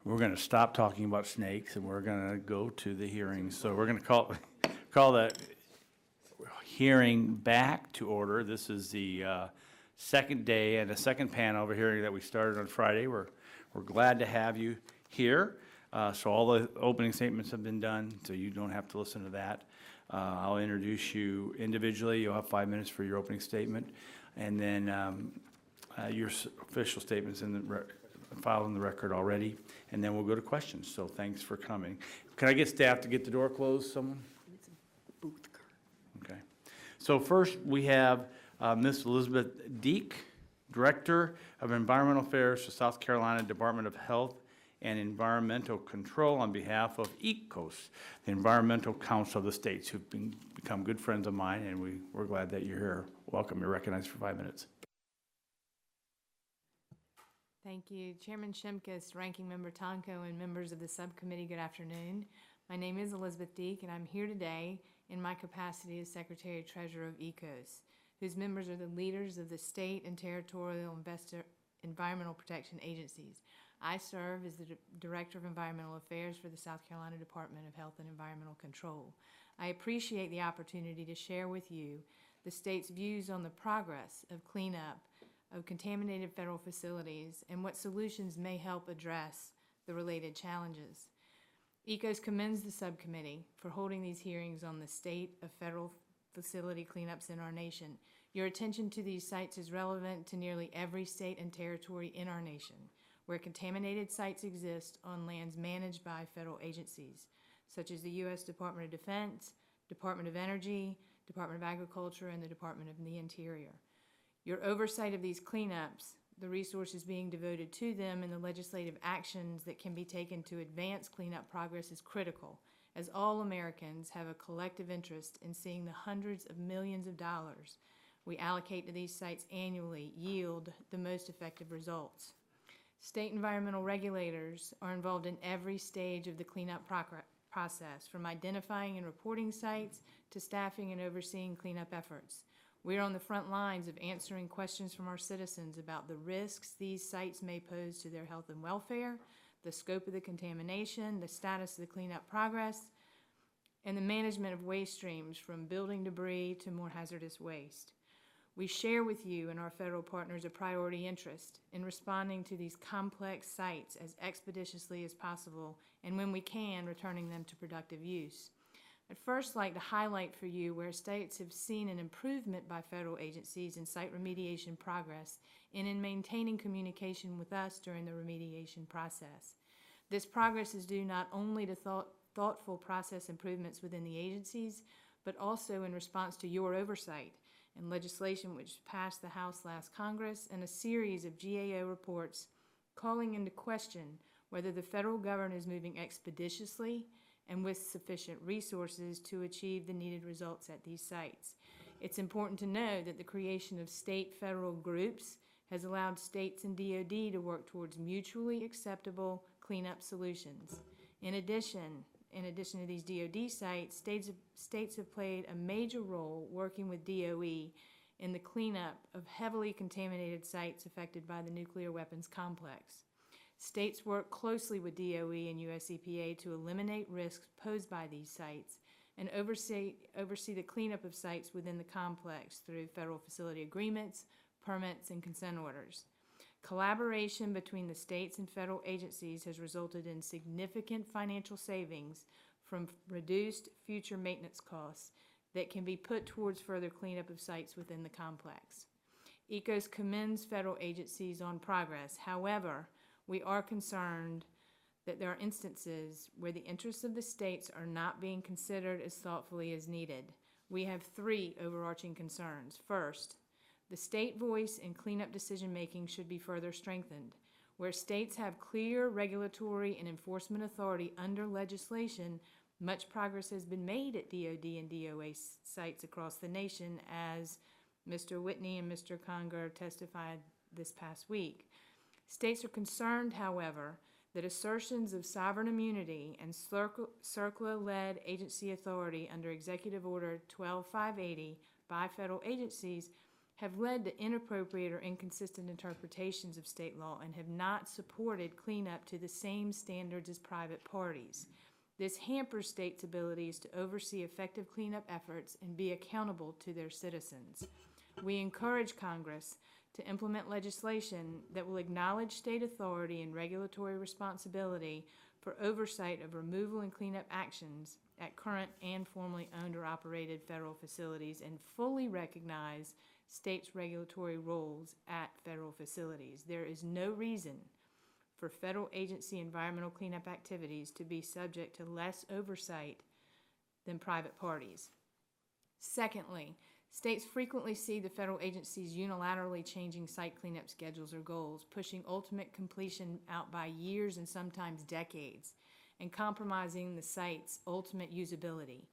We're going to stop talking about snakes and we're going to go to the hearings. So we're going to call the hearing back to order. This is the second day and the second panel of a hearing that we started on Friday. We're glad to have you here. So all the opening statements have been done, so you don't have to listen to that. I'll introduce you individually. You'll have 5 minutes for your opening statement, and then your official statements filed in the record already, and then we'll go to questions. So thanks for coming. Can I get staff to get the door closed, someone? Okay. So first we have Ms. Elizabeth Deek, Director of Environmental Affairs for South Carolina Department of Health and Environmental Control on behalf of ECOS, the Environmental Council of the States, who've become good friends of mine, and we're glad that you're here. Welcome. You're recognized for 5 minutes. Thank you. Chairman Shimkus, Ranking Member Tonko, and members of the subcommittee, good afternoon. My name is Elizabeth Deek, and I'm here today in my capacity as Secretary-Treasurer of ECOS, whose members are the leaders of the state and territorial environmental protection agencies. I serve as the Director of Environmental Affairs for the South Carolina Department of Health and Environmental Control. I appreciate the opportunity to share with you the state's views on the progress of cleanup of contaminated federal facilities and what solutions may help address the related challenges. ECOS commends the subcommittee for holding these hearings on the state of federal facility cleanups in our nation. Your attention to these sites is relevant to nearly every state and territory in our nation, where contaminated sites exist on lands managed by federal agencies, such as the U.S. Department of Defense, Department of Energy, Department of Agriculture, and the Department of the Interior. Your oversight of these cleanups, the resources being devoted to them, and the legislative actions that can be taken to advance cleanup progress is critical, as all Americans have a collective interest in seeing the hundreds of millions of dollars we allocate to these sites annually yield the most effective results. State environmental regulators are involved in every stage of the cleanup process, from identifying and reporting sites to staffing and overseeing cleanup efforts. We are on the front lines of answering questions from our citizens about the risks these sites may pose to their health and welfare, the scope of the contamination, the status of the cleanup progress, and the management of waste streams from building debris to more hazardous waste. We share with you and our federal partners a priority interest in responding to these complex sites as expeditiously as possible, and when we can, returning them to productive use. I'd first like to highlight for you where states have seen an improvement by federal agencies in site remediation progress and in maintaining communication with us during the remediation process. This progress is due not only to thoughtful process improvements within the agencies, but also in response to your oversight and legislation which passed the House last Congress and a series of GAO reports calling into question whether the federal government is moving expeditiously and with sufficient resources to achieve the needed results at these sites. It's important to know that the creation of state-federal groups has allowed states and DoD to work towards mutually acceptable cleanup solutions. In addition to these DoD sites, states have played a major role working with DOE in the cleanup of heavily contaminated sites affected by the nuclear weapons complex. States work closely with DOE and US EPA to eliminate risks posed by these sites and oversee the cleanup of sites within the complex through federal facility agreements, permits, and consent orders. Collaboration between the states and federal agencies has resulted in significant financial savings from reduced future maintenance costs that can be put towards further cleanup of sites within the complex. ECOS commends federal agencies on progress. However, we are concerned that there are instances where the interests of the states are not being considered as thoughtfully as needed. We have 3 overarching concerns. First, the state voice in cleanup decision-making should be further strengthened. Where states have clear regulatory and enforcement authority under legislation, much progress has been made at DoD and DOA sites across the nation, as Mr. Whitney and Mr. Conger testified this past week. States are concerned, however, that assertions of sovereign immunity and CERCLA-led agency authority under Executive Order 12580 by federal agencies have led to inappropriate or inconsistent interpretations of state law and have not supported cleanup to the same standards as private parties. This hampers states' abilities to oversee effective cleanup efforts and be accountable to their citizens. We encourage Congress to implement legislation that will acknowledge state authority and regulatory responsibility for oversight of removal and cleanup actions at current and formerly owned or operated federal facilities and fully recognize states' regulatory roles at federal facilities. There is no reason for federal agency environmental cleanup activities to be subject to less oversight than private parties. Secondly, states frequently see the federal agencies unilaterally changing site cleanup schedules or goals, pushing ultimate completion out by years and sometimes decades, and compromising the site's ultimate usability.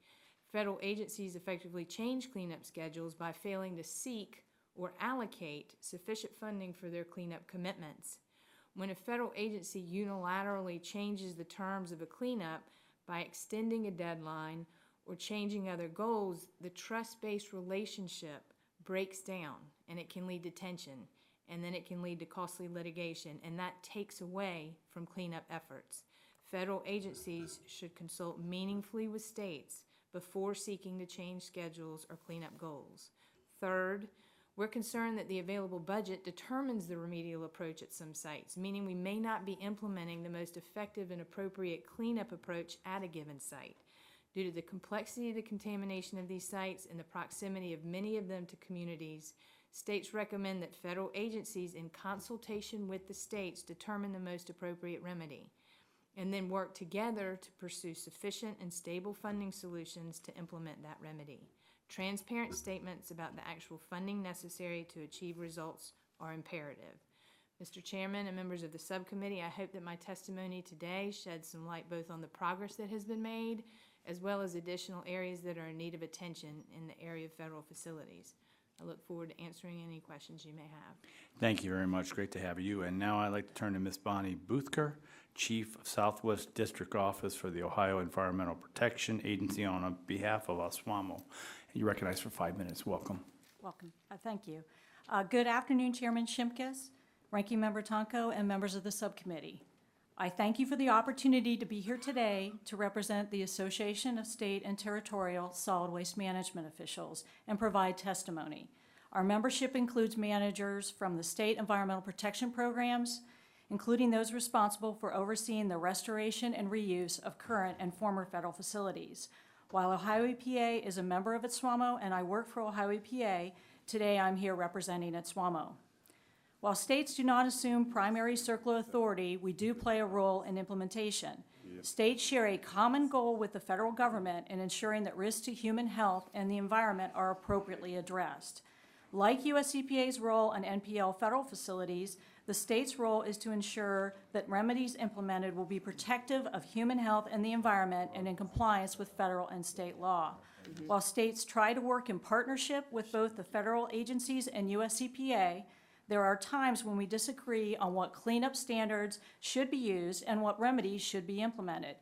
Federal agencies effectively change cleanup schedules by failing to seek or allocate sufficient funding for their cleanup commitments. When a federal agency unilaterally changes the terms of a cleanup by extending a deadline or changing other goals, the trust-based relationship breaks down, and it can lead to tension, and then it can lead to costly litigation, and that takes away from cleanup efforts. Federal agencies should consult meaningfully with states before seeking to change schedules or cleanup goals. Third, we're concerned that the available budget determines the remedial approach at some sites, meaning we may not be implementing the most effective and appropriate cleanup approach at a given site. Due to the complexity of the contamination of these sites and the proximity of many of them to communities, states recommend that federal agencies, in consultation with the states, determine the most appropriate remedy, and then work together to pursue sufficient and stable funding solutions to implement that remedy. Transparent statements about the actual funding necessary to achieve results are imperative. Mr. Chairman and members of the subcommittee, I hope that my testimony today sheds some light both on the progress that has been made as well as additional areas that are in need of attention in the area of federal facilities. I look forward to answering any questions you may have. Thank you very much. Great to have you. And now I'd like to turn to Ms. Bonnie Boothker, Chief of Southwest District Office for the Ohio Environmental Protection Agency, on behalf of OSWAMO. You're recognized for 5 minutes. Welcome. Welcome. Thank you. Good afternoon, Chairman Shimkus, Ranking Member Tonko, and members of the subcommittee. I thank you for the opportunity to be here today to represent the Association of State and Territorial Solid Waste Management Officials and provide testimony. Our membership includes managers from the state environmental protection programs, including those responsible for overseeing the restoration and reuse of current and former federal facilities. While Ohio EPA is a member of OSWAMO and I work for Ohio EPA, today I'm here representing OSWAMO. While states do not assume primary CERCLA authority, we do play a role in implementation. States share a common goal with the federal government in ensuring that risks to human health and the environment are appropriately addressed. Like US EPA's role on NPL federal facilities, the state's role is to ensure that remedies implemented will be protective of human health and the environment and in compliance with federal and state law. While states try to work in partnership with both the federal agencies and US EPA, there are times when we disagree on what cleanup standards should be used and what remedies should be implemented.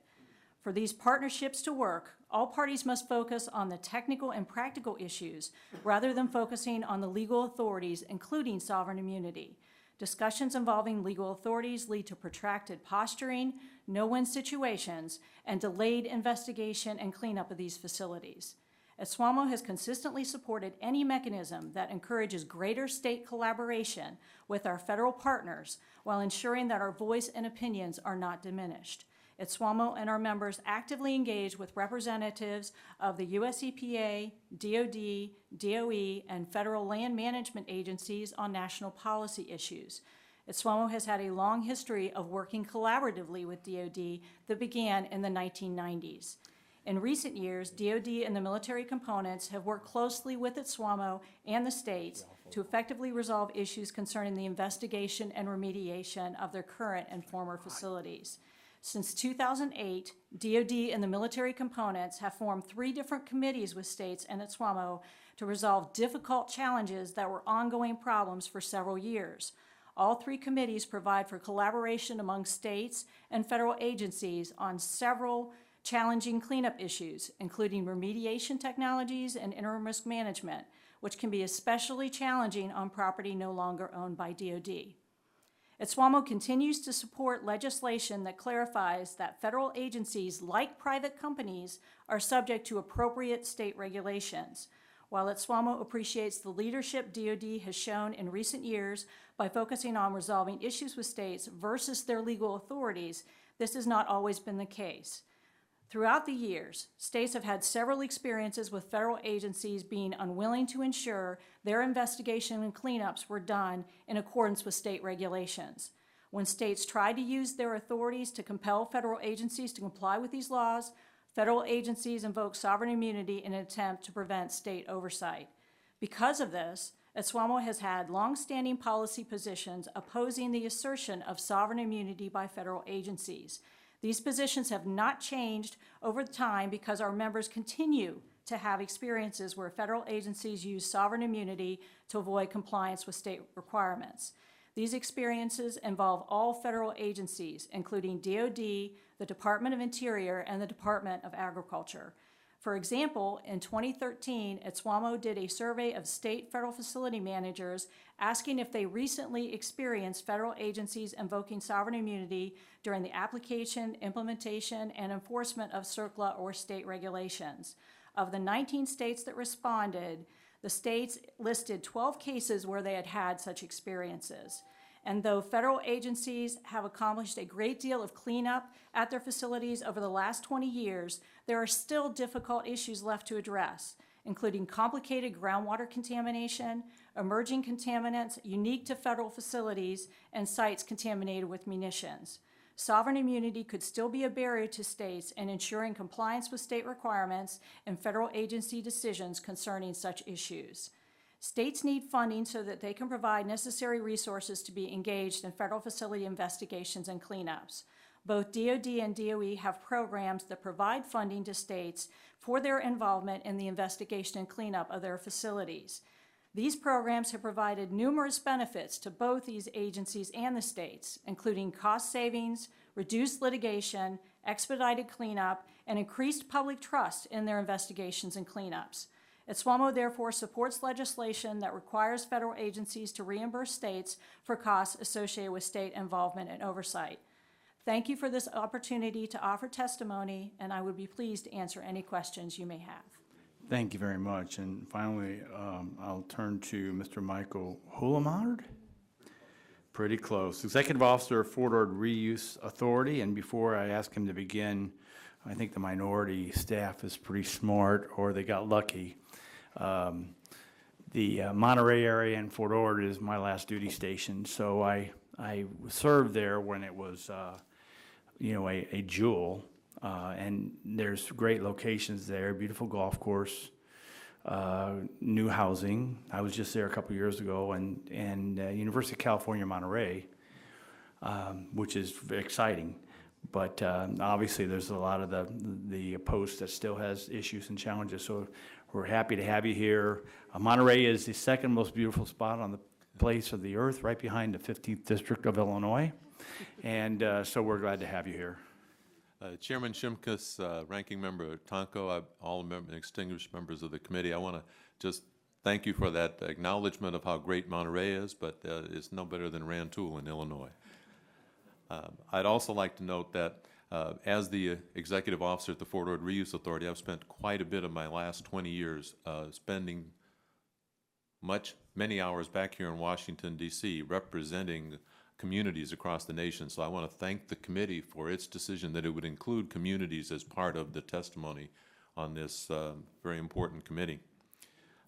For these partnerships to work, all parties must focus on the technical and practical issues rather than focusing on the legal authorities, including sovereign immunity. Discussions involving legal authorities lead to protracted posturing, no-win situations, and delayed investigation and cleanup of these facilities. OSWAMO has consistently supported any mechanism that encourages greater state collaboration with our federal partners while ensuring that our voice and opinions are not diminished. OSWAMO and our members actively engage with representatives of the US EPA, DOD, DOE, and federal land management agencies on national policy issues. OSWAMO has had a long history of working collaboratively with DOD that began in the 1990s. In recent years, DOD and the military components have worked closely with OSWAMO and the states to effectively resolve issues concerning the investigation and remediation of their current and former facilities. Since 2008, DOD and the military components have formed 3 different committees with states and OSWAMO to resolve difficult challenges that were ongoing problems for several years. All 3 committees provide for collaboration among states and federal agencies on several challenging cleanup issues, including remediation technologies and interim risk management, which can be especially challenging on property no longer owned by DoD. SWAMO continues to support legislation that clarifies that federal agencies, like private companies, are subject to appropriate state regulations. While SWAMO appreciates the leadership DoD has shown in recent years by focusing on resolving issues with states versus their legal authorities, this has not always been the case. Throughout the years, states have had several experiences with federal agencies being unwilling to ensure their investigation and cleanups were done in accordance with state regulations. When states tried to use their authorities to compel federal agencies to comply with these laws, federal agencies invoked sovereign immunity in an attempt to prevent state oversight. Because of this, SWAMO has had long-standing policy positions opposing the assertion of sovereign immunity by federal agencies. These positions have not changed over time because our members continue to have experiences where federal agencies use sovereign immunity to avoid compliance with state requirements. These experiences involve all federal agencies, including DoD, the Department of Interior, and the Department of Agriculture. For example, in 2013, SWAMO did a survey of state federal facility managers asking if they recently experienced federal agencies invoking sovereign immunity during the application, implementation, and enforcement of CERCLA or state regulations. Of the 19 states that responded, the states listed 12 cases where they had had such experiences. And though federal agencies have accomplished a great deal of cleanup at their facilities over the last 20 years, there are still difficult issues left to address, including complicated groundwater contamination, emerging contaminants unique to federal facilities, and sites contaminated with munitions. Sovereign immunity could still be a barrier to states in ensuring compliance with state requirements and federal agency decisions concerning such issues. States need funding so that they can provide necessary resources to be engaged in federal facility investigations and cleanups. Both DoD and DOE have programs that provide funding to states for their involvement in the investigation and cleanup of their facilities. These programs have provided numerous benefits to both these agencies and the states, including cost savings, reduced litigation, expedited cleanup, and increased public trust in their investigations and cleanups. SWAMO therefore supports legislation that requires federal agencies to reimburse states for costs associated with state involvement and oversight. Thank you for this opportunity to offer testimony, and I would be pleased to answer any questions you may have. Thank you very much. And finally, I'll turn to Mr. Michael Hulamard. Pretty close. Executive Officer of Fort Ord Reuse Authority. And before I ask him to begin, I think the minority staff is pretty smart, or they got lucky. The Monterey area and Fort Ord is my last duty station, so I served there when it was, a jewel, and there's great locations there, beautiful golf course, new housing. I was just there a couple years ago, and University of California, Monterey, which is exciting. But obviously, there's a lot of the post that still has issues and challenges. So we're happy to have you here. Monterey is the second most beautiful spot on the place of the earth, right behind the 15th District of Illinois. And so we're glad to have you here. Chairman Shimkus, Ranking Member Tonko, all distinguished members of the committee, I want to just thank you for that acknowledgement of how great Monterey is, but it's no better than Rantoul in Illinois. I'd also like to note that as the executive officer at the Fort Ord Reuse Authority, I've spent quite a bit of my last 20 years spending many hours back here in Washington, D.C., representing communities across the nation. So I want to thank the committee for its decision that it would include communities as part of the testimony on this very important committee.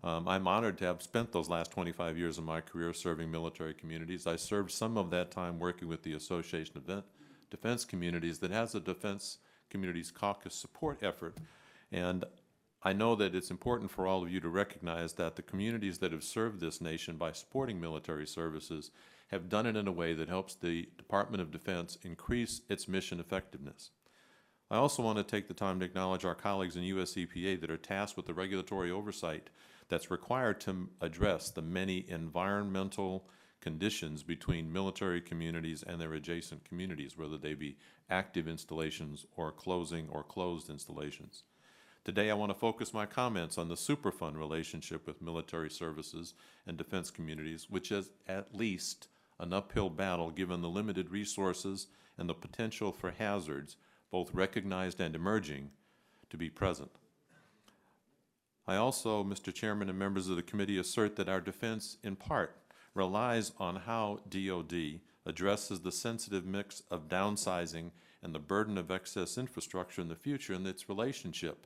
I'm honored to have spent those last 25 years of my career serving military communities. I served some of that time working with the Association of Defense Communities that has a Defense Communities Caucus support effort. And I know that it's important for all of you to recognize that the communities that have served this nation by supporting military services have done it in a way that helps the Department of Defense increase its mission effectiveness. I also want to take the time to acknowledge our colleagues in US EPA that are tasked with the regulatory oversight that's required to address the many environmental conditions between military communities and their adjacent communities, whether they be active installations or closing or closed installations. Today, I want to focus my comments on the Superfund relationship with military services and defense communities, which is at least an uphill battle given the limited resources and the potential for hazards, both recognized and emerging, to be present. I also, Mr. Chairman and members of the committee, assert that our defense, in part, relies on how DoD addresses the sensitive mix of downsizing and the burden of excess infrastructure in the future and its relationship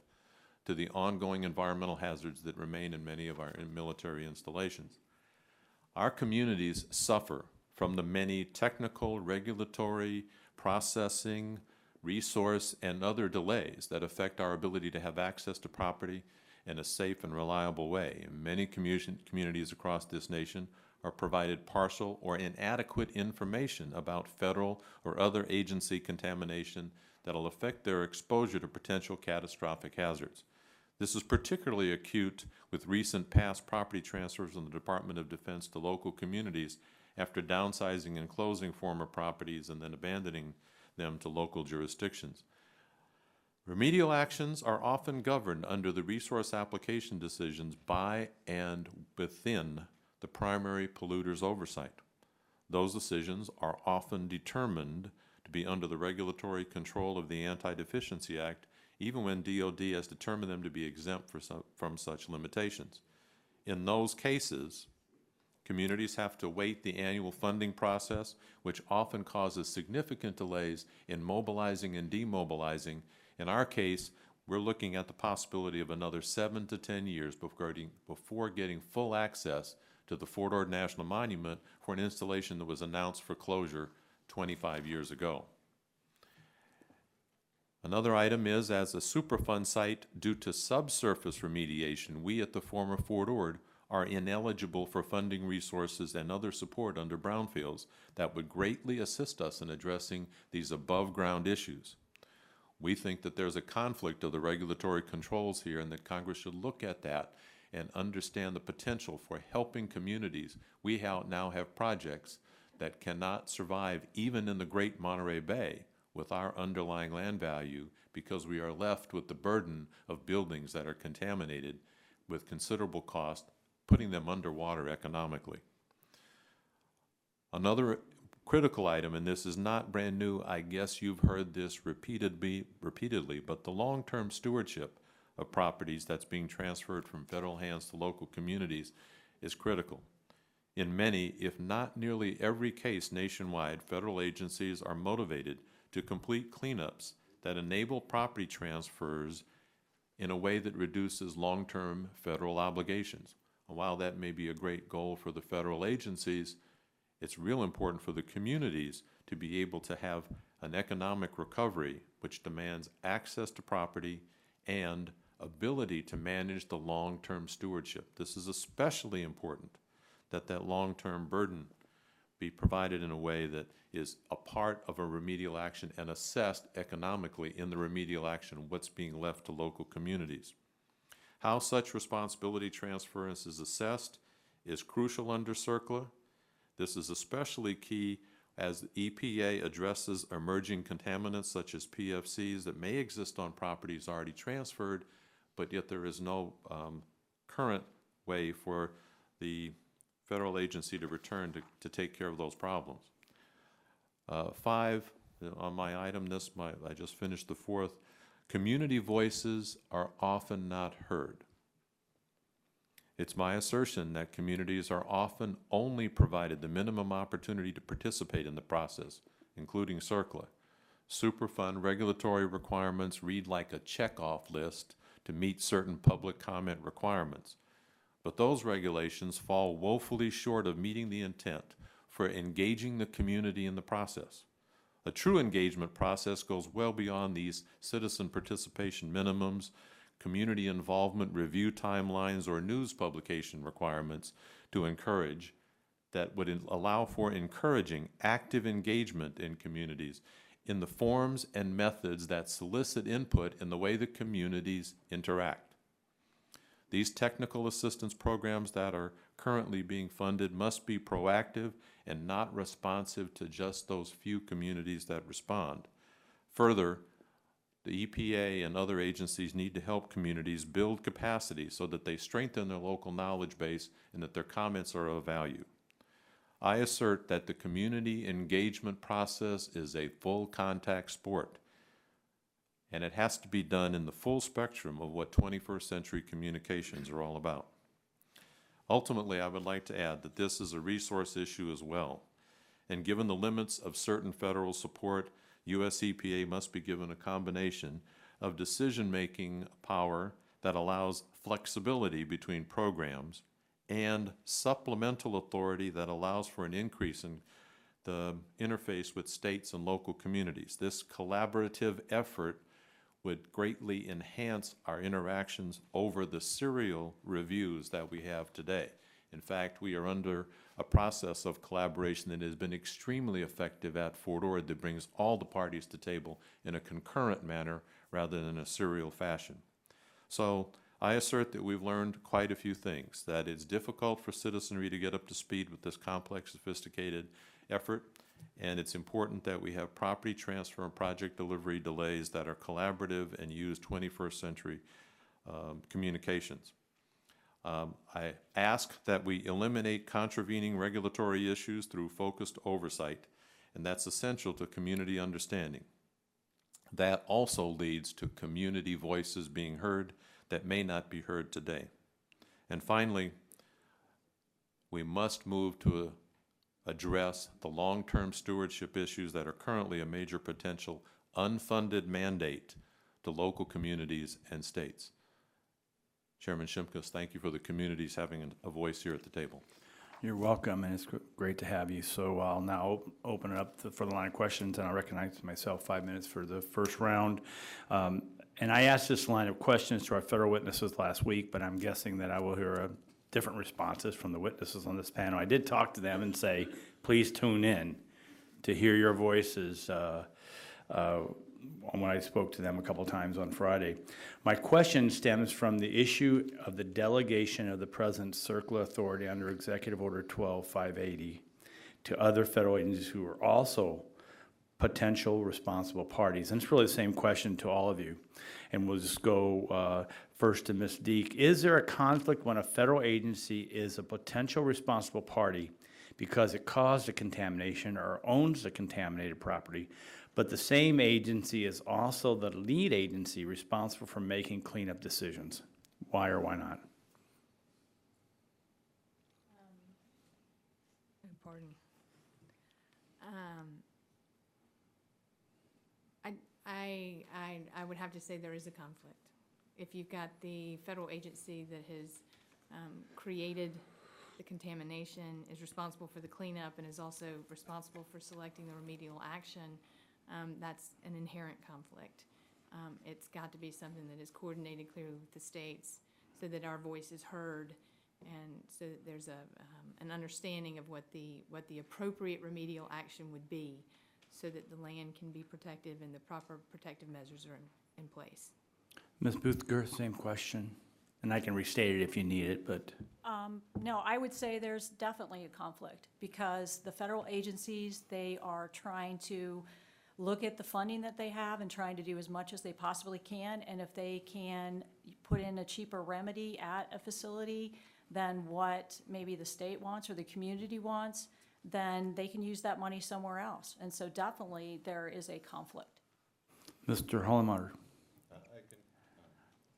to the ongoing environmental hazards that remain in many of our military installations. Our communities suffer from the many technical, regulatory, processing, resource, and other delays that affect our ability to have access to property in a safe and reliable way. Many communities across this nation are provided partial or inadequate information about federal or other agency contamination that will affect their exposure to potential catastrophic hazards. This is particularly acute with recent past property transfers from the Department of Defense to local communities after downsizing and closing former properties and then abandoning them to local jurisdictions. Remedial actions are often governed under the resource application decisions by and within the primary polluter's oversight. Those decisions are often determined to be under the regulatory control of the Anti-Deficiency Act, even when DoD has determined them to be exempt from such limitations. In those cases, communities have to wait the annual funding process, which often causes significant delays in mobilizing and demobilizing. In our case, we're looking at the possibility of another 7 to 10 years before getting full access to the Fort Ord National Monument for an installation that was announced for closure 25 years ago. Another item is, as a Superfund site, due to subsurface remediation, we at the former Fort Ord are ineligible for funding resources and other support under brownfields that would greatly assist us in addressing these above-ground issues. We think that there's a conflict of the regulatory controls here and that Congress should look at that and understand the potential for helping communities. We now have projects that cannot survive even in the Great Monterey Bay with our underlying land value because we are left with the burden of buildings that are contaminated with considerable cost, putting them underwater economically. Another critical item, and this is not brand new, I guess you've heard this repeatedly, but the long-term stewardship of properties that's being transferred from federal hands to local communities is critical. In many, if not nearly every case nationwide, federal agencies are motivated to complete cleanups that enable property transfers in a way that reduces long-term federal obligations. And while that may be a great goal for the federal agencies, it's real important for the communities to be able to have an economic recovery which demands access to property and ability to manage the long-term stewardship. This is especially important that that long-term burden be provided in a way that is a part of a remedial action and assessed economically in the remedial action what's being left to local communities. How such responsibility transference is assessed is crucial under CERCLA. This is especially key as the EPA addresses emerging contaminants such as PFCs that may exist on properties already transferred, but yet there is no current way for the federal agency to return to take care of those problems. 5, on my item, I just finished the 4th, community voices are often not heard. It's my assertion that communities are often only provided the minimum opportunity to participate in the process, including CERCLA. Superfund regulatory requirements read like a checkoff list to meet certain public comment requirements. But those regulations fall woefully short of meeting the intent for engaging the community in the process. A true engagement process goes well beyond these citizen participation minimums, community involvement review timelines, or news publication requirements to encourage that would allow for encouraging active engagement in communities in the forms and methods that solicit input in the way the communities interact. These technical assistance programs that are currently being funded must be proactive and not responsive to just those few communities that respond. Further, the EPA and other agencies need to help communities build capacity so that they strengthen their local knowledge base and that their comments are of value. I assert that the community engagement process is a full contact sport, and it has to be done in the full spectrum of what 21st century communications are all about. Ultimately, I would like to add that this is a resource issue as well, and given the limits of certain federal support, U.S. EPA must be given a combination of decision-making power that allows flexibility between programs and supplemental authority that allows for an increase in the interface with states and local communities. This collaborative effort would greatly enhance our interactions over the serial reviews that we have today. In fact, we are under a process of collaboration that has been extremely effective at Fort Ord that brings all the parties to table in a concurrent manner rather than a serial fashion. So I assert that we've learned quite a few things, that it's difficult for citizenry to get up to speed with this complex, sophisticated effort, and it's important that we have property transfer and project delivery delays that are collaborative and use 21st century communications. I ask that we eliminate contravening regulatory issues through focused oversight, and that's essential to community understanding. That also leads to community voices being heard that may not be heard today. And finally, we must move to address the long-term stewardship issues that are currently a major potential unfunded mandate to local communities and states. Chairman Shimkus, thank you for the communities having a voice here at the table. You're welcome, and it's great to have you. So I'll now open it up for the line of questions, and I'll recognize myself 5 minutes for the first round. And I asked this line of questions to our federal witnesses last week, but I'm guessing that I will hear different responses from the witnesses on this panel. I did talk to them and say, please tune in to hear your voices when I spoke to them a couple times on Friday. My question stems from the issue of the delegation of the President's CERCLA authority under Executive Order 12580 to other federal agencies who are also potential responsible parties. And it's really the same question to all of you. And we'll just go first to Ms. Deek. Is there a conflict when a federal agency is a potential responsible party because it caused a contamination or owns the contaminated property, but the same agency is also the lead agency responsible for making cleanup decisions? Why or why not? Pardon. I would have to say there is a conflict. If you've got the federal agency that has created the contamination, is responsible for the cleanup, and is also responsible for selecting the remedial action, that's an inherent conflict. It's got to be something that is coordinated clearly with the states so that our voice is heard, and so that there's an understanding of what the appropriate remedial action would be, so that the land can be protected and the proper protective measures are in place. Ms. Boothger, same question. And I can restate it if you need it, but. No, I would say there's definitely a conflict because the federal agencies, they are trying to look at the funding that they have and trying to do as much as they possibly can. And if they can put in a cheaper remedy at a facility than what maybe the state wants or the community wants, then they can use that money somewhere else. And so definitely there is a conflict. Mr. Hollenmacher.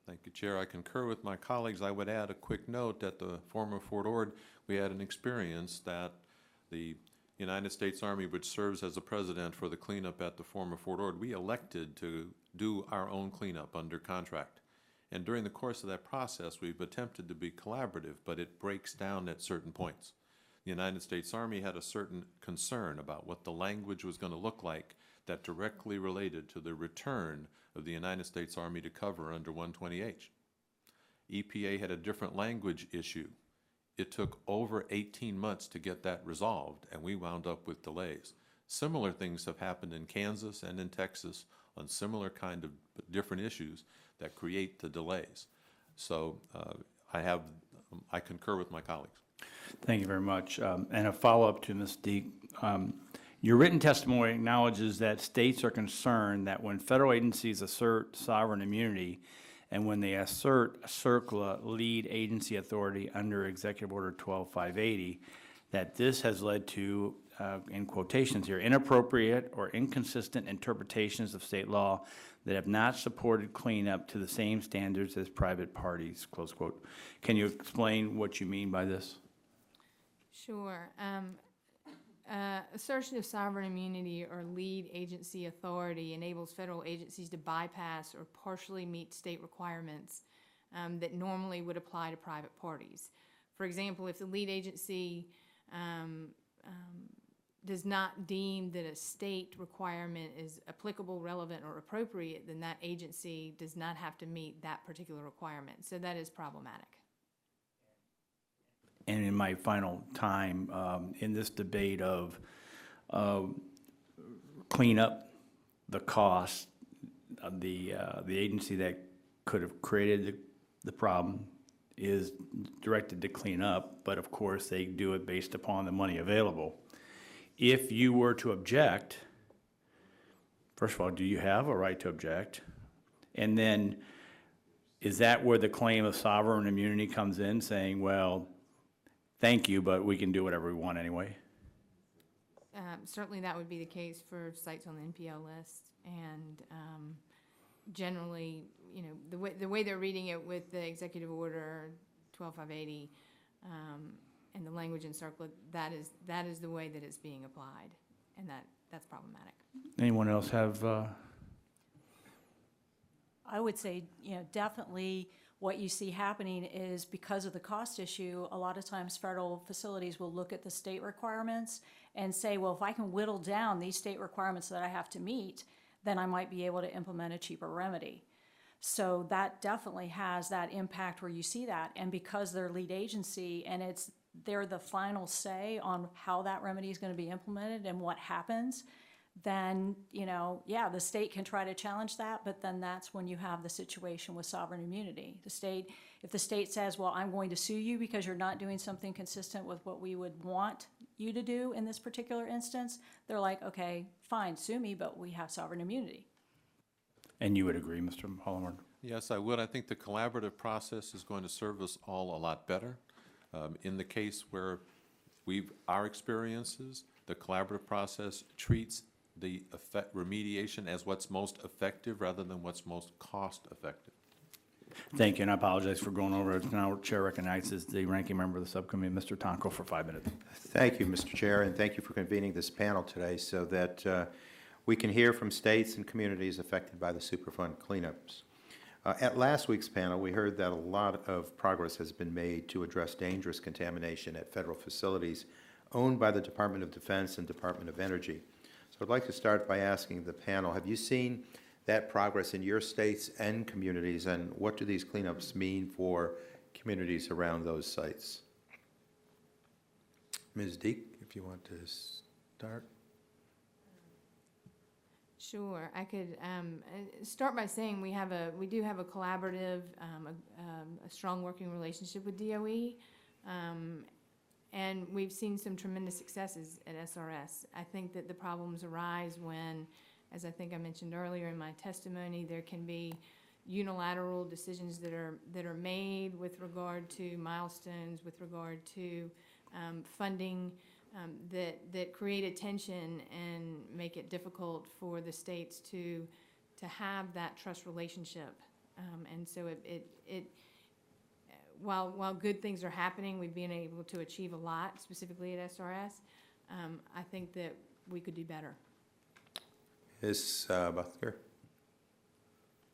Thank you, Chair. I concur with my colleagues. I would add a quick note that the former Fort Ord, we had an experience that the United States Army, which serves as a president for the cleanup at the former Fort Ord, we elected to do our own cleanup under contract. And during the course of that process, we've attempted to be collaborative, but it breaks down at certain points. The United States Army had a certain concern about what the language was going to look like that directly related to the return of the United States Army to cover under 120H. EPA had a different language issue. It took over 18 months to get that resolved, and we wound up with delays. Similar things have happened in Kansas and in Texas on similar kind of different issues that create the delays. So I concur with my colleagues. Thank you very much. And a follow-up to Ms. Deek. Your written testimony acknowledges that states are concerned that when federal agencies assert sovereign immunity and when they assert CERCLA lead agency authority under Executive Order 12580, that this has led to, in quotations here, inappropriate or inconsistent interpretations of state law that have not supported cleanup to the same standards as private parties, close quote. Can you explain what you mean by this? Sure. Assertion of sovereign immunity or lead agency authority enables federal agencies to bypass or partially meet state requirements that normally would apply to private parties. For example, if the lead agency does not deem that a state requirement is applicable, relevant, or appropriate, then that agency does not have to meet that particular requirement. So that is problematic. And in my final time, in this debate of clean up the cost, the agency that could have created the problem is directed to clean up, but of course they do it based upon the money available. If you were to object, first of all, do you have a right to object? And then is that where the claim of sovereign immunity comes in, saying, well, thank you, but we can do whatever we want anyway? Certainly that would be the case for sites on the NPL list. And generally, you know, the way they're reading it with the Executive Order 12580 and the language in CERCLA, that is the way that it's being applied, and that's problematic. Anyone else have? I would say, you know, definitely what you see happening is because of the cost issue, a lot of times federal facilities will look at the state requirements and say, well, if I can whittle down these state requirements that I have to meet, then I might be able to implement a cheaper remedy. So that definitely has that impact where you see that. And because they're lead agency and they're the final say on how that remedy is going to be implemented and what happens, then, you know, yeah, the state can try to challenge that, but then that's when you have the situation with sovereign immunity. If the state says, well, I'm going to sue you because you're not doing something consistent with what we would want you to do in this particular instance, they're like, okay, fine, sue me, but we have sovereign immunity. And you would agree, Mr. Holloward? Yes, I would. I think the collaborative process is going to serve us all a lot better. In the case where our experiences, the collaborative process treats the remediation as what's most effective rather than what's most cost effective. Thank you, and I apologize for going over it. Now, Chair recognizes the ranking member of the subcommittee, Mr. Tonko, for 5 minutes. Thank you, Mr. Chair, and thank you for convening this panel today so that we can hear from states and communities affected by the Superfund cleanups. At last week's panel, we heard that a lot of progress has been made to address dangerous contamination at federal facilities owned by the Department of Defense and Department of Energy. So I'd like to start by asking the panel, have you seen that progress in your states and communities, and what do these cleanups mean for communities around those sites? Ms. Deek, if you want to start. Sure, I could start by saying we do have a collaborative, a strong working relationship with DOE, and we've seen some tremendous successes at SRS. I think that the problems arise when, as I think I mentioned earlier in my testimony, there can be unilateral decisions that are made with regard to milestones, with regard to funding, that create a tension and make it difficult for the states to have that trust relationship. And so while good things are happening, we've been able to achieve a lot, specifically at SRS. I think that we could do better. Ms. Butler.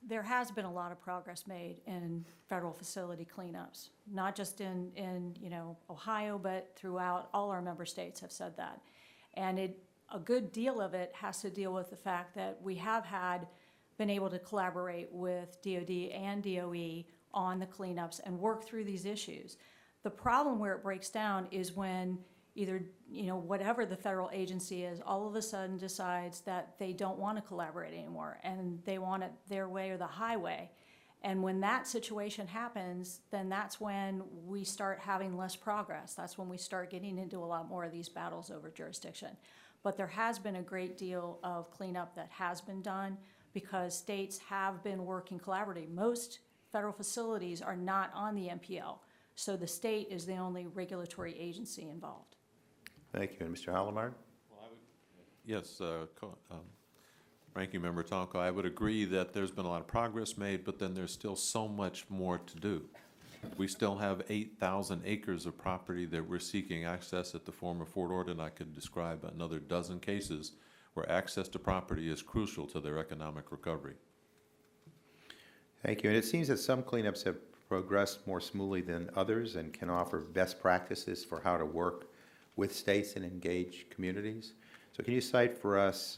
There has been a lot of progress made in federal facility cleanups, not just in you know, Ohio, but throughout all our member states have said that. And a good deal of it has to deal with the fact that we have been able to collaborate with DOD and DOE on the cleanups and work through these issues. The problem where it breaks down is when either, you know, whatever the federal agency is, all of a sudden decides that they don't want to collaborate anymore and they want it their way or the highway. And when that situation happens, then that's when we start having less progress. That's when we start getting into a lot more of these battles over jurisdiction. But there has been a great deal of cleanup that has been done because states have been working collaboratively. Most federal facilities are not on the MPL, so the state is the only regulatory agency involved. Thank you. And Mr. Hallemeyer? Yes, Ranking Member Tonko, I would agree that there's been a lot of progress made, but then there's still so much more to do. We still have 8,000 acres of property that we're seeking access at the former Fort Ord, and I could describe another dozen cases where access to property is crucial to their economic recovery. Thank you. And it seems that some cleanups have progressed more smoothly than others and can offer best practices for how to work with states and engage communities. So can you cite for us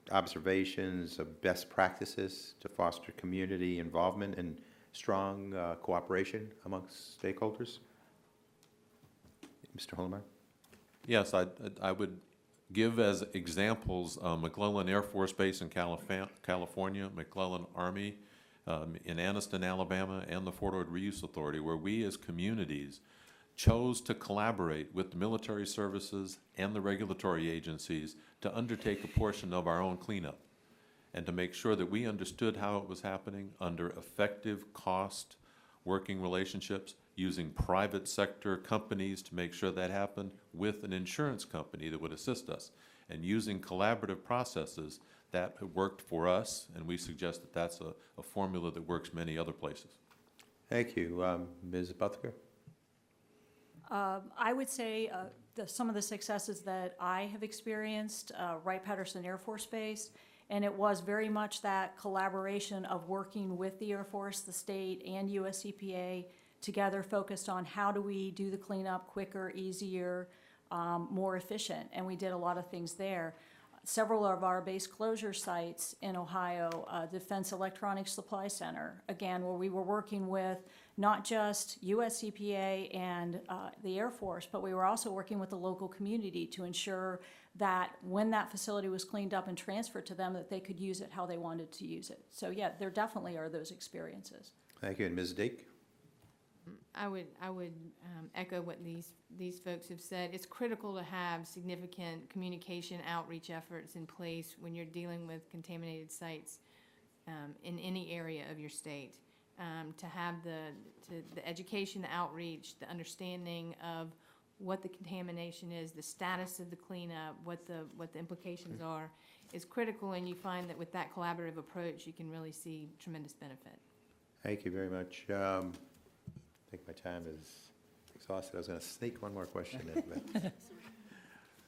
observations of best practices to foster community involvement and strong cooperation amongst stakeholders? Mr. Hallemeyer? Yes, I would give as examples McClellan Air Force Base in California, McClellan Army in Anniston, Alabama, and the Fort Ord Reuse Authority, where we as communities chose to collaborate with the military services and the regulatory agencies to undertake a portion of our own cleanup and to make sure that we understood how it was happening under effective cost working relationships, using private sector companies to make sure that happened with an insurance company that would assist us, and using collaborative processes that worked for us, and we suggest that that's a formula that works many other places. Thank you. Ms. Butker? I would say some of the successes that I have experienced, Wright-Patterson Air Force Base, and it was very much that collaboration of working with the Air Force, the state, and US EPA together, focused on how do we do the cleanup quicker, easier, more efficient, and we did a lot of things there. Several of our base closure sites in Ohio, Defense Electronics Supply Center, again, where we were working with not just US EPA and the Air Force, but we were also working with the local community to ensure that when that facility was cleaned up and transferred to them, that they could use it how they wanted to use it. So yeah, there definitely are those experiences. Thank you. And Ms. Deek? I would echo what these folks have said. It's critical to have significant communication outreach efforts in place when you're dealing with contaminated sites in any area of your state. To have the education, the outreach, the understanding of what the contamination is, the status of the cleanup, what the implications are, is critical, and you find that with that collaborative approach, you can really see tremendous benefit. Thank you very much. I think my time is exhausted. I was going to sneak one more question in, but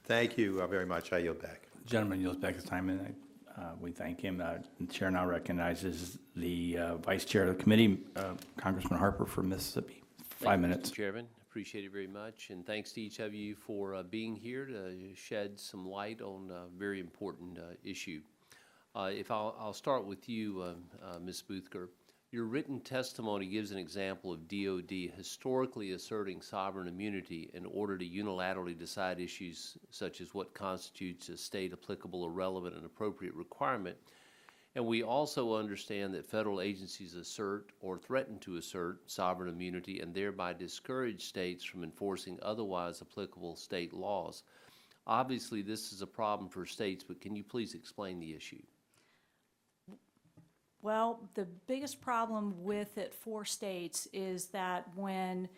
thank you very much. I yield back. Gentleman yields back his time, and we thank him. The chair now recognizes the vice chair of the committee, Congressman Harper from Mississippi. 5 minutes. Mr. Chairman, appreciate it very much, and thanks to each of you for being here to shed some light on a very important issue. If I'll start with you, Ms. Boothker. Your written testimony gives an example of DOD historically asserting sovereign immunity in order to unilaterally decide issues such as what constitutes a state applicable or relevant and appropriate requirement. And we also understand that federal agencies assert or threaten to assert sovereign immunity and thereby discourage states from enforcing otherwise applicable state laws. Obviously, this is a problem for states, but can you please explain the issue? Well, the biggest problem with it for states is that when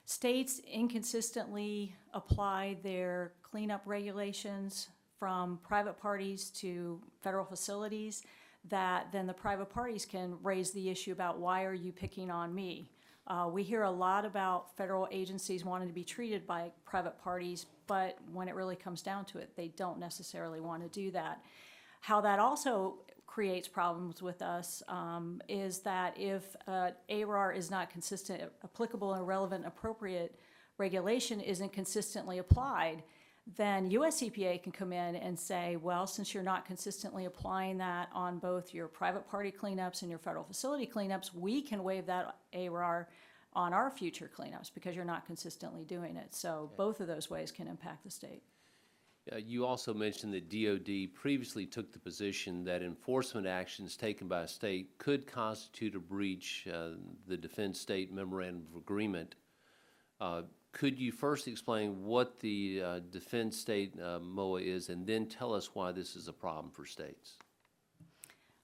states inconsistently apply their cleanup regulations from private parties to federal facilities, that then the private parties can raise the issue about why are you picking on me? We hear a lot about federal agencies wanting to be treated by private parties, but when it really comes down to it, they don't necessarily want to do that. How that also creates problems with us is that if ARAR is not consistent, applicable, and relevant, appropriate regulation isn't consistently applied, then US EPA can come in and say, well, since you're not consistently applying that on both your private party cleanups and your federal facility cleanups, we can waive that ARAR on our future cleanups because you're not consistently doing it. So both of those ways can impact the state. You also mentioned that DOD previously took the position that enforcement actions taken by a state could constitute a breach, the Defense State Memorandum of Agreement. Could you first explain what the Defense State MOA is, and then tell us why this is a problem for states?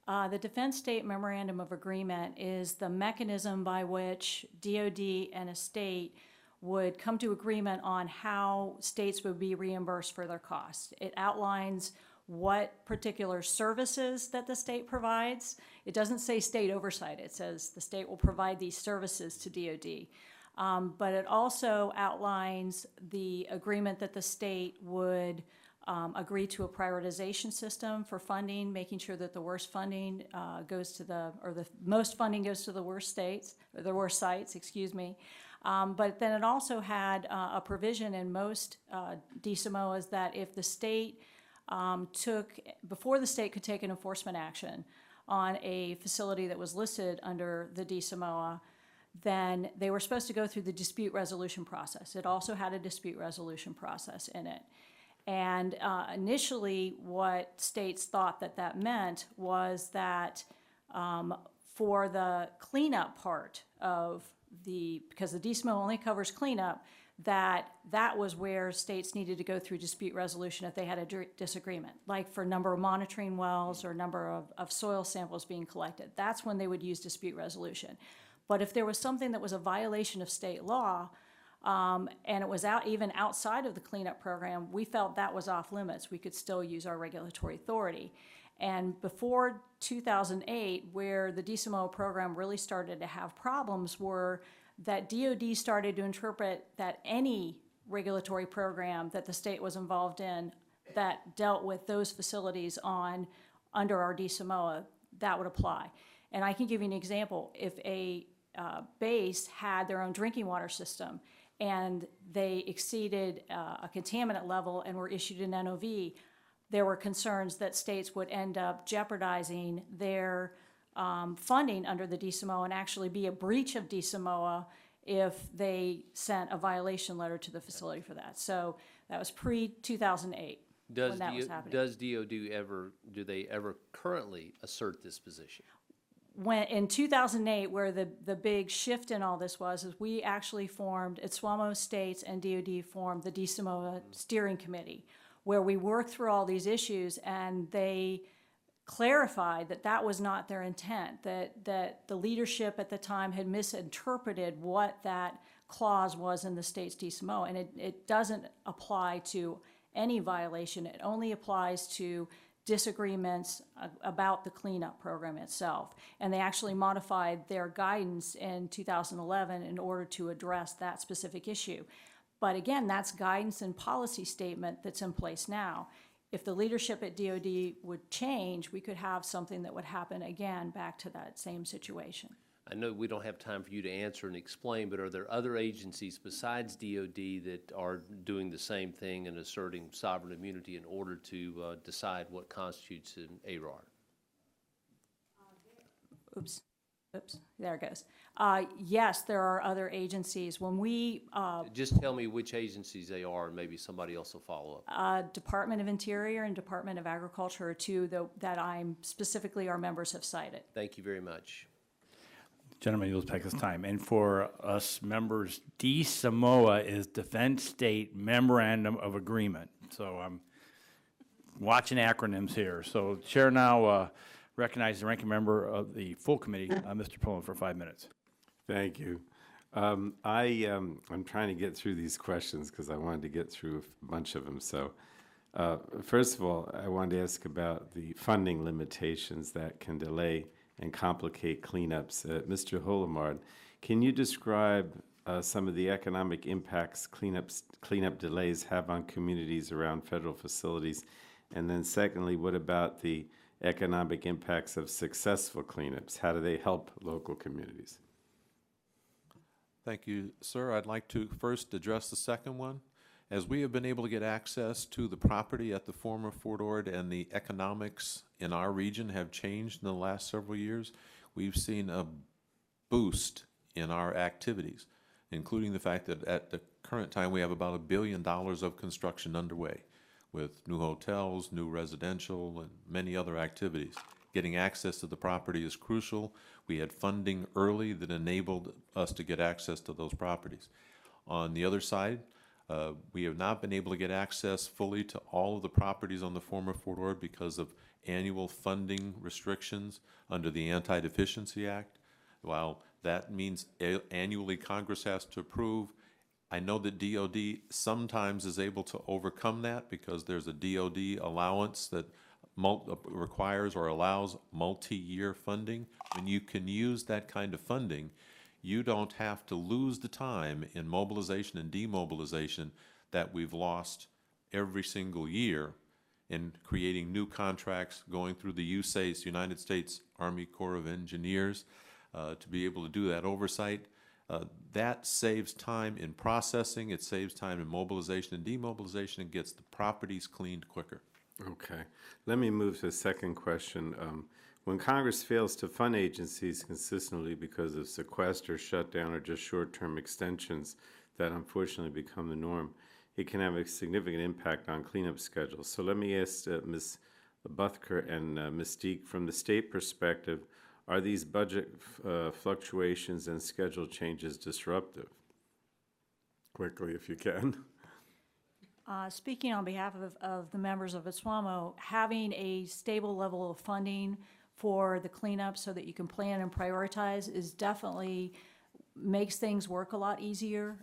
The Defense State Memorandum of Agreement is the mechanism by which DOD and a state would come to agreement on how states would be reimbursed for their costs. It outlines what particular services that the state provides. It doesn't say state oversight. It says the state will provide these services to DOD. But it also outlines the agreement that the state would agree to a prioritization system for funding, making sure that the worst funding goes to the most funding goes to the worst states, or the worst sites, excuse me. But then it also had a provision in most DSMOAs that if the state before the state could take an enforcement action on a facility that was listed under the DSMOA, then they were supposed to go through the dispute resolution process. It also had a dispute resolution process in it. And initially, what states thought that meant was that for the cleanup part of because the DSMO only covers cleanup, that was where states needed to go through dispute resolution if they had a disagreement, like for number of monitoring wells or number of soil samples being collected. That's when they would use dispute resolution. But if there was something that was a violation of state law, and it was even outside of the cleanup program, we felt that was off limits. We could still use our regulatory authority. And before 2008, where the DSMO program really started to have problems, were that DOD started to interpret that any regulatory program that the state was involved in that dealt with those facilities under our DSMOA, that would apply. And I can give you an example. If a base had their own drinking water system and they exceeded a contaminant level and were issued an NOV, there were concerns that states would end up jeopardizing their funding under the DSMOA and actually be a breach of DSMOA if they sent a violation letter to the facility for that. So that was pre-2008 when that was happening. Does do they ever currently assert this position? When in 2008, where the big shift in all this was, is we actually formed, SWAMO states and DOD formed the DSMOA steering committee, where we worked through all these issues, and they clarified that that was not their intent, that the leadership at the time had misinterpreted what that clause was in the state's DSMO, and it doesn't apply to any violation. It only applies to disagreements about the cleanup program itself. And they actually modified their guidance in 2011 in order to address that specific issue. But again, that's guidance and policy statement that's in place now. If the leadership at DOD would change, we could have something that would happen again back to that same situation. I know we don't have time for you to answer and explain, but are there other agencies besides DOD that are doing the same thing and asserting sovereign immunity in order to decide what constitutes an ARAR? Oops, there it goes. Yes, there are other agencies. When we Just tell me which agencies they are, and maybe somebody else will follow up. Department of Interior and Department of Agriculture are two that I'm specifically our members have cited. Thank you very much. Gentlemen, you'll take this time. And for us members, DSMOA is Defense State Memorandum of Agreement. So I'm watching acronyms here. So Chair now recognizes the ranking member of the full committee, Mr. Pullen, for 5 minutes. Thank you. I'm trying to get through these questions because I wanted to get through a bunch of them. So first of all, I wanted to ask about the funding limitations that can delay and complicate cleanups. Mr. Holomard, can you describe some of the economic impacts cleanup delays have on communities around federal facilities? And then secondly, what about the economic impacts of successful cleanups? How do they help local communities? Thank you, sir. I'd like to first address the second one. As we have been able to get access to the property at the former Fort Ord and the economics in our region have changed in the last several years, we've seen a boost in our activities, including the fact that at the current time we have about $1 billion of construction underway. with new hotels, new residential, and many other activities. Getting access to the property is crucial. We had funding early that enabled us to get access to those properties. On the other side, we have not been able to get access fully to all of the properties on the former Fort Ord because of annual funding restrictions under the Anti-Deficiency Act. While that means annually Congress has to approve, I know that DOD sometimes is able to overcome that because there's a DOD allowance that requires or allows multi-year funding. When you can use that kind of funding, you don't have to lose the time in mobilization and demobilization that we've lost every single year in creating new contracts, going through the USACE, United States Army Corps of Engineers, to be able to do that oversight. That saves time in processing, it saves time in mobilization and demobilization, and gets the properties cleaned quicker. Okay. Let me move to the second question. When Congress fails to fund agencies consistently because of sequester, shutdown, or just short-term extensions that unfortunately become the norm, it can have a significant impact on cleanup schedules. So let me ask Ms. Buthker and Ms. Deek, from the state perspective, are these budget fluctuations and schedule changes disruptive? Quickly, if you can. Speaking on behalf of the members of SWAMO, having a stable level of funding for the cleanup so that you can plan and prioritize is definitely makes things work a lot easier.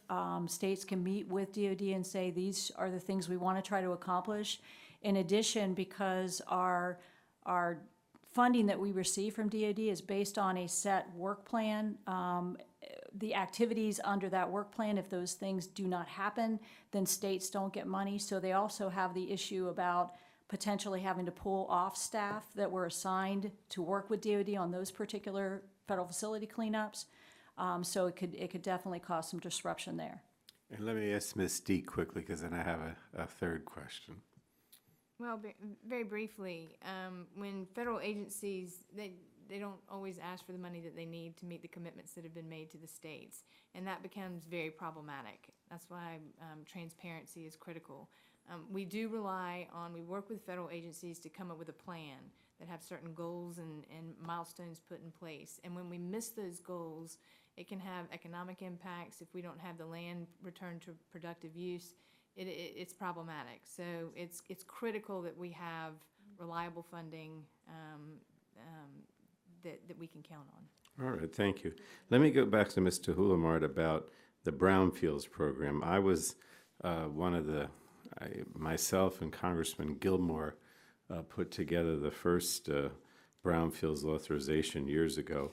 States can meet with DOD and say, these are the things we want to try to accomplish. In addition, because our funding that we receive from DOD is based on a set work plan, the activities under that work plan, if those things do not happen, then states don't get money. So they also have the issue about potentially having to pull off staff that were assigned to work with DOD on those particular federal facility cleanups. So it could definitely cause some disruption there. And let me ask Ms. Deek quickly, because then I have a third question. Well, very briefly, when federal agencies, they don't always ask for the money that they need to meet the commitments that have been made to the states, and that becomes very problematic. That's why transparency is critical. We do rely on, we work with federal agencies to come up with a plan that have certain goals and milestones put in place. And when we miss those goals, it can have economic impacts. If we don't have the land returned to productive use, it's problematic. So it's critical that we have reliable funding that we can count on. All right, thank you. Let me go back to Mr. Hulamart about the Brownfields program. I was myself and Congressman Gilmore put together the first Brownfields authorization years ago.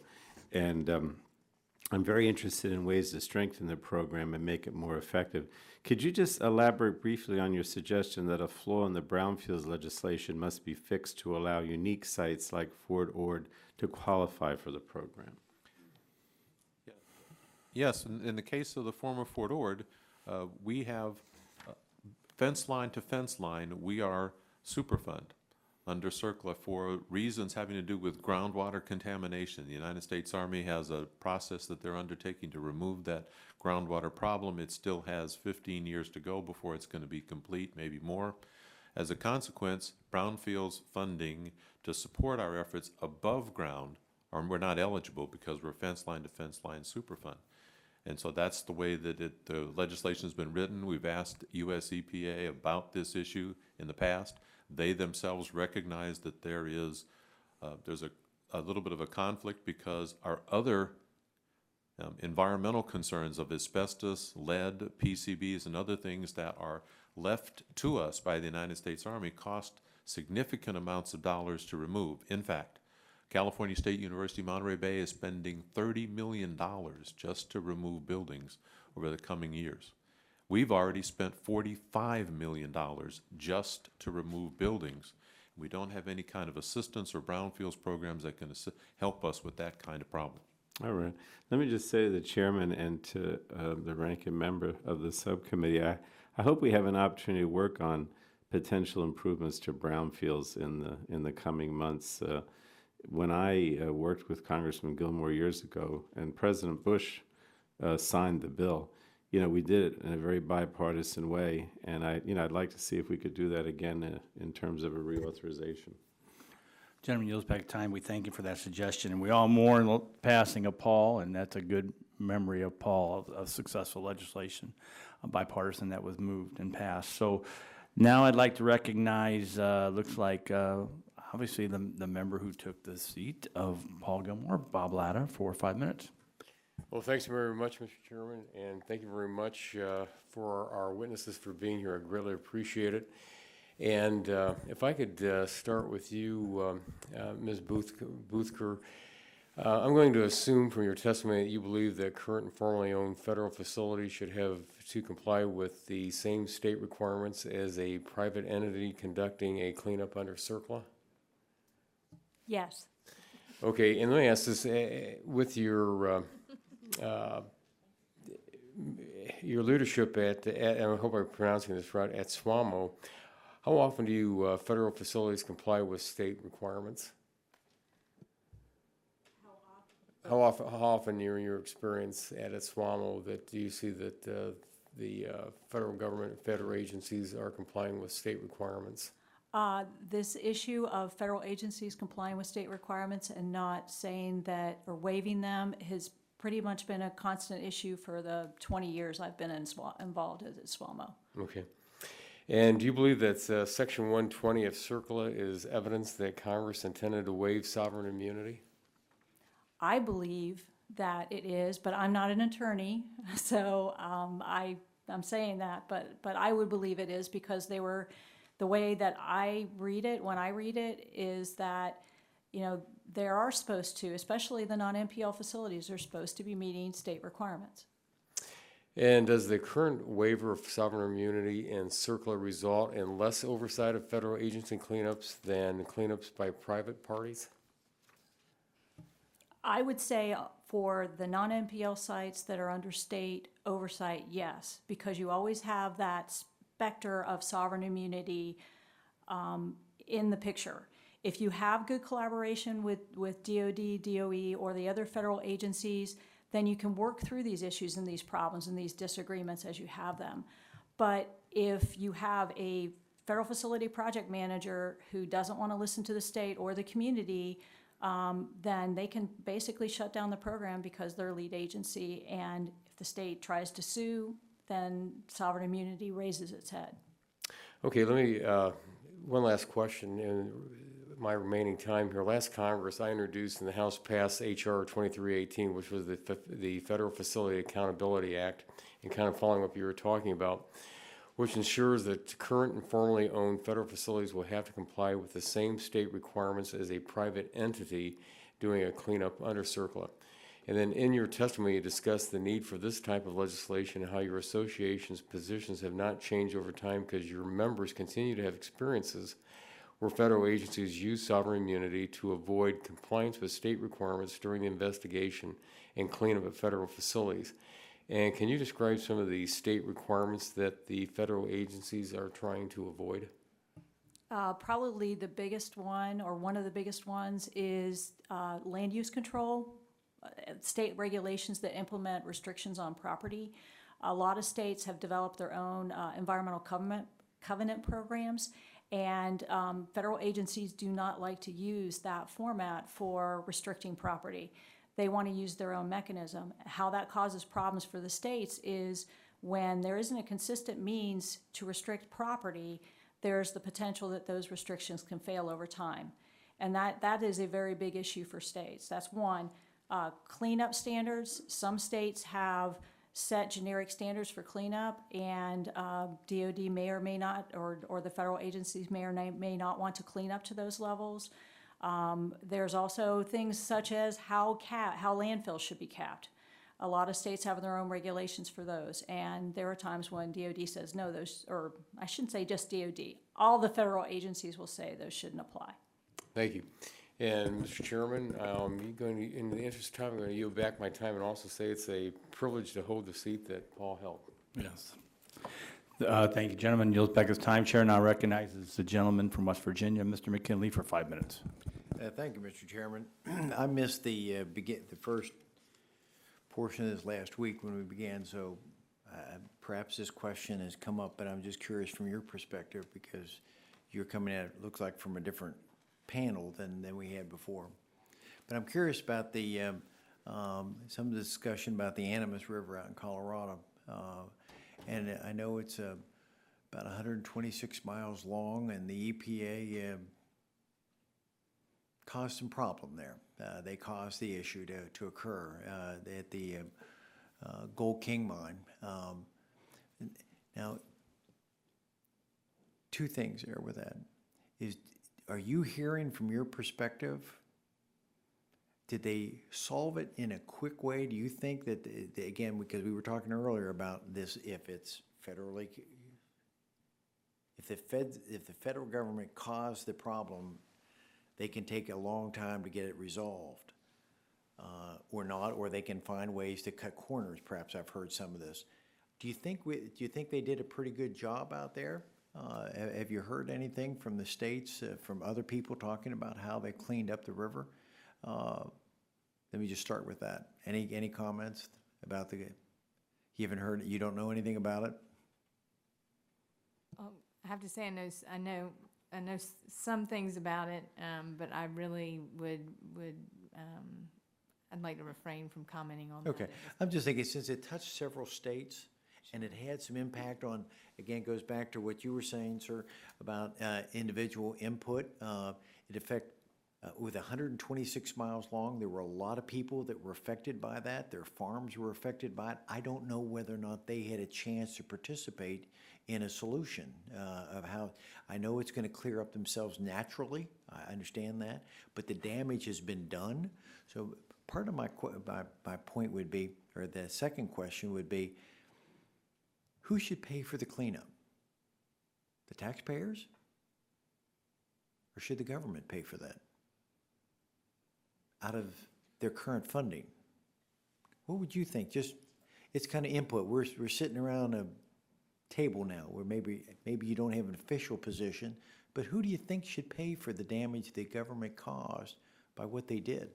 And I'm very interested in ways to strengthen the program and make it more effective. Could you just elaborate briefly on your suggestion that a flaw in the Brownfields legislation must be fixed to allow unique sites like Fort Ord to qualify for the program? Yes, in the case of the former Fort Ord, we have fence line to fence line, we are Superfund under CERCLA for reasons having to do with groundwater contamination. The United States Army has a process that they're undertaking to remove that groundwater problem. It still has 15 years to go before it's going to be complete, maybe more. As a consequence, brownfields funding to support our efforts above ground, or we're not eligible because we're fence line to fence line Superfund. And so that's the way that the legislation has been written. We've asked US EPA about this issue in the past. They themselves recognize that there's a little bit of a conflict because our other environmental concerns of asbestos, lead, PCBs, and other things that are left to us by the United States Army cost significant amounts of dollars to remove. In fact, California State University, Monterey Bay is spending $30 million just to remove buildings over the coming years. We've already spent $45 million just to remove buildings. We don't have any kind of assistance or brownfields programs that can help us with that kind of problem. All right. Let me just say to the chairman and to the ranking member of the subcommittee, I hope we have an opportunity to work on potential improvements to brownfields in the coming months. When I worked with Congressman Gilmore years ago, and President Bush signed the bill, we did it in a very bipartisan way. And I'd like to see if we could do that again in terms of a reauthorization. Gentleman yields back time. We thank you for that suggestion, and we all mourn the passing of Paul, and that's a good memory of Paul, of successful legislation, bipartisan that was moved and passed. So now I'd like to recognize, looks like, obviously the member who took the seat of Paul Gilmore, Bob Latta, for 5 minutes. Well, thanks very much, Mr. Chairman, and thank you very much for our witnesses for being here. I greatly appreciate it. And if I could start with you, Ms. Boothker, I'm going to assume from your testimony that you believe that current and formerly owned federal facilities should have to comply with the same state requirements as a private entity conducting a cleanup under CERCLA? Yes. Okay, and let me ask this, with your leadership at, and I hope I'm pronouncing this right, at SWAMO, how often do you federal facilities comply with state requirements? How often in your experience at SWAMO that do you see that the federal government, federal agencies are complying with state requirements? This issue of federal agencies complying with state requirements and not saying that or waiving them has pretty much been a constant issue for the 20 years I've been involved at SWAMO. Okay. And do you believe that Section 120 of CERCLA is evidence that Congress intended to waive sovereign immunity? I believe that it is, but I'm not an attorney, so I'm saying that, but I would believe it is because they were, the way that I read it, when I read it, is that, they are supposed to, especially the non-MPL facilities, are supposed to be meeting state requirements. And does the current waiver of sovereign immunity in CERCLA result in less oversight of federal agency cleanups than cleanups by private parties? I would say for the non-MPL sites that are under state oversight, yes, because you always have that specter of sovereign immunity in the picture. If you have good collaboration with DOD, DOE, or the other federal agencies, then you can work through these issues and these problems and these disagreements as you have them. But if you have a federal facility project manager who doesn't want to listen to the state or the community, then they can basically shut down the program because they're lead agency, and if the state tries to sue, then sovereign immunity raises its head. Okay, let me, one last question in my remaining time here. Last Congress, I introduced and the House passed H.R. 2318, which was the Federal Facility Accountability Act, and kind of following up what you were talking about, which ensures that current and formerly owned federal facilities will have to comply with the same state requirements as a private entity doing a cleanup under CERCLA. And then in your testimony, you discussed the need for this type of legislation and how your association's positions have not changed over time because your members continue to have experiences where federal agencies use sovereign immunity to avoid compliance with state requirements during the investigation and cleanup of federal facilities. And can you describe some of the state requirements that the federal agencies are trying to avoid? Probably the biggest one, or one of the biggest ones, is land use control, state regulations that implement restrictions on property. A lot of states have developed their own environmental covenant programs, and federal agencies do not like to use that format for restricting property. They want to use their own mechanism. How that causes problems for the states is when there isn't a consistent means to restrict property, there's the potential that those restrictions can fail over time. And that is a very big issue for states. That's one. Cleanup standards, some states have set generic standards for cleanup, and DOD may or may not, or the federal agencies may or may not want to clean up to those levels. There's also things such as how landfills should be capped. A lot of states have their own regulations for those, and there are times when DOD says no, those, or I shouldn't say just DOD, all the federal agencies will say those shouldn't apply. Thank you. And Mr. Chairman, in the interest of time, I'm going to yield back my time and also say it's a privilege to hold the seat that Paul held. Yes. Thank you, gentlemen. Yields back his time. Chair now recognizes the gentleman from West Virginia, Mr. McKinley, for 5 minutes. Thank you, Mr. Chairman. I missed the first portion of this last week when we began, so Perhaps this question has come up, but I'm just curious from your perspective because you're coming at it, looks like from a different panel than we had before. But I'm curious about the, some of the discussion about the Animas River out in Colorado. And I know it's about 126 miles long, and the EPA caused some problem there. They caused the issue to occur at the Gold King mine. Now, two things there with that. Are you hearing from your perspective, did they solve it in a quick way? Do you think that, again, because we were talking earlier about this, if it's federally, if the federal government caused the problem, they can take a long time to get it resolved, or not, or they can find ways to cut corners. Perhaps I've heard some of this. Do you think they did a pretty good job out there? Have you heard anything from the states, from other people talking about how they cleaned up the river? Let me just start with that. Any comments about you haven't heard, you don't know anything about it? I have to say, I know some things about it, but I really I'd like to refrain from commenting on that. Okay, I'm just thinking, since it touched several states and it had some impact on, again, goes back to what you were saying, sir, about individual input. It affected, with 126 miles long, there were a lot of people that were affected by that. Their farms were affected by it. I don't know whether or not they had a chance to participate in a solution of how. I know it's going to clear up themselves naturally. I understand that, but the damage has been done. So part of my point would be, or the second question would be, who should pay for the cleanup? The taxpayers? Or should the government pay for that out of their current funding? What would you think? Just, it's kind of input. We're sitting around a table now where maybe you don't have an official position, but who do you think should pay for the damage the government caused by what they did?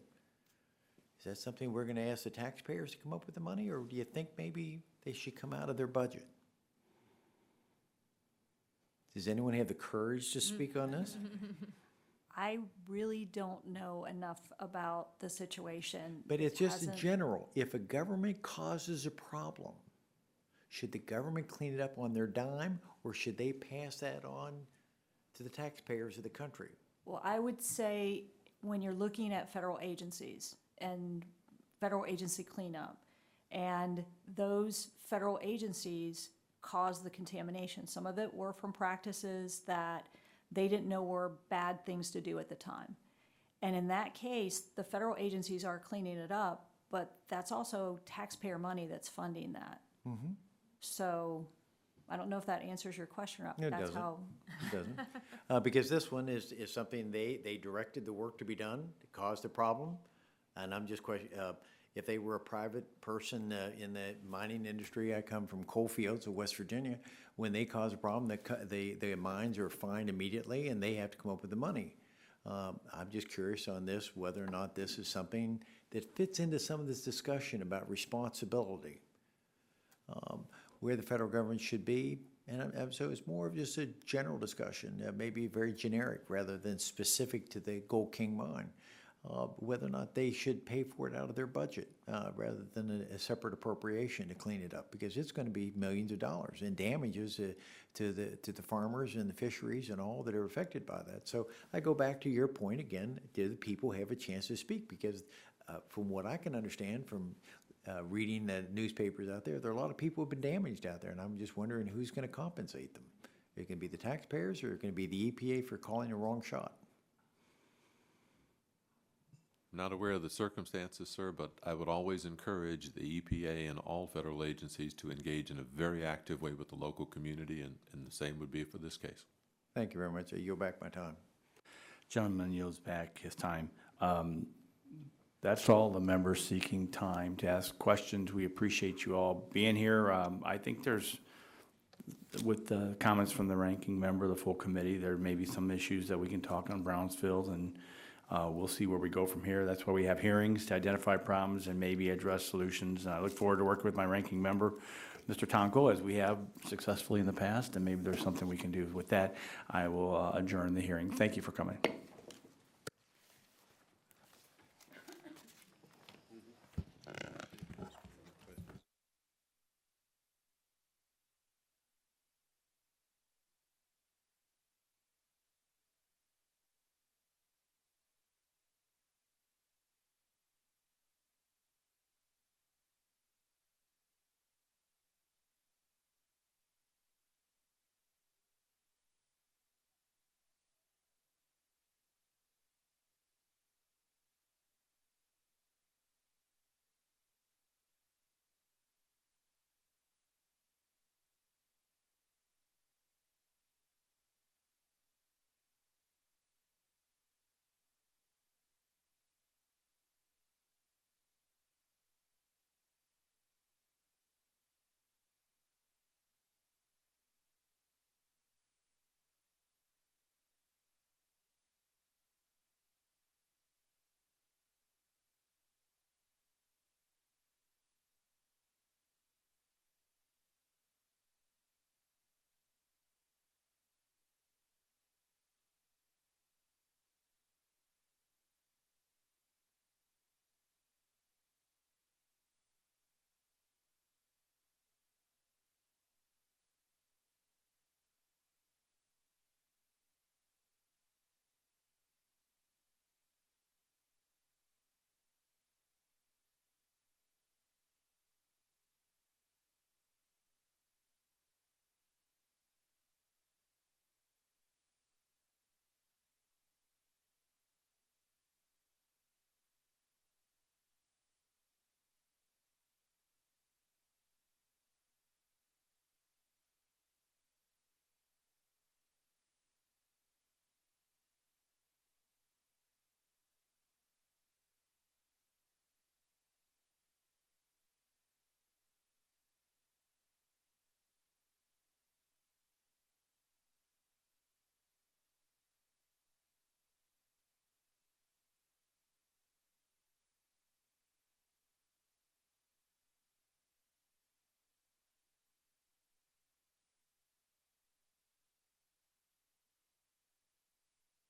Is that something we're going to ask the taxpayers to come up with the money, or do you think maybe they should come out of their budget? Does anyone have the courage to speak on this? I really don't know enough about the situation. But it's just in Hasn't- general, if a government causes a problem, should the government clean it up on their dime, or should they pass that on to the taxpayers of the country? Well, I would say when you're looking at federal agencies and federal agency cleanup, and those federal agencies caused the contamination. Some of it were from practices that they didn't know were bad things to do at the time. And in that case, the federal agencies are cleaning it up, but that's also taxpayer money that's funding that. So I don't know if that answers your question. It That's doesn't. how. It doesn't. Because this one is something they directed the work to be done, it caused a problem. And I'm just questioning, if they were a private person in the mining industry, I come from coal fields of West Virginia, when they cause a problem, the mines are fined immediately and they have to come up with the money. I'm just curious on this, whether or not this is something that fits into some of this discussion about responsibility, where the federal government should be. And so it's more of just a general discussion, maybe very generic rather than specific to the Gold King mine. Whether or not they should pay for it out of their budget rather than a separate appropriation to clean it up, because it's going to be millions of dollars in damages to the farmers and the fisheries and all that are affected by that. So I go back to your point again, do the people have a chance to speak? Because from what I can understand from reading the newspapers out there, there are a lot of people who have been damaged out there, and I'm just wondering who's going to compensate them. It can be the taxpayers, or it can be the EPA for calling a wrong shot. Not aware of the circumstances, sir, but I would always encourage the EPA and all federal agencies to engage in a very active way with the local community, and the same would be for this case. Thank you very much. I yield back my time. Gentleman yields back his time. That's all the members seeking time to ask questions. We appreciate you all being here. I think there's, with the comments from the ranking member, the full committee, there may be some issues that we can talk on Brownsfield, and we'll see where we go from here. That's why we have hearings, to identify problems and maybe address solutions. And I look forward to working with my ranking member Mr. Tonko, as we have successfully in the past, and maybe there's something we can do with that. I will adjourn the hearing. Thank you for coming.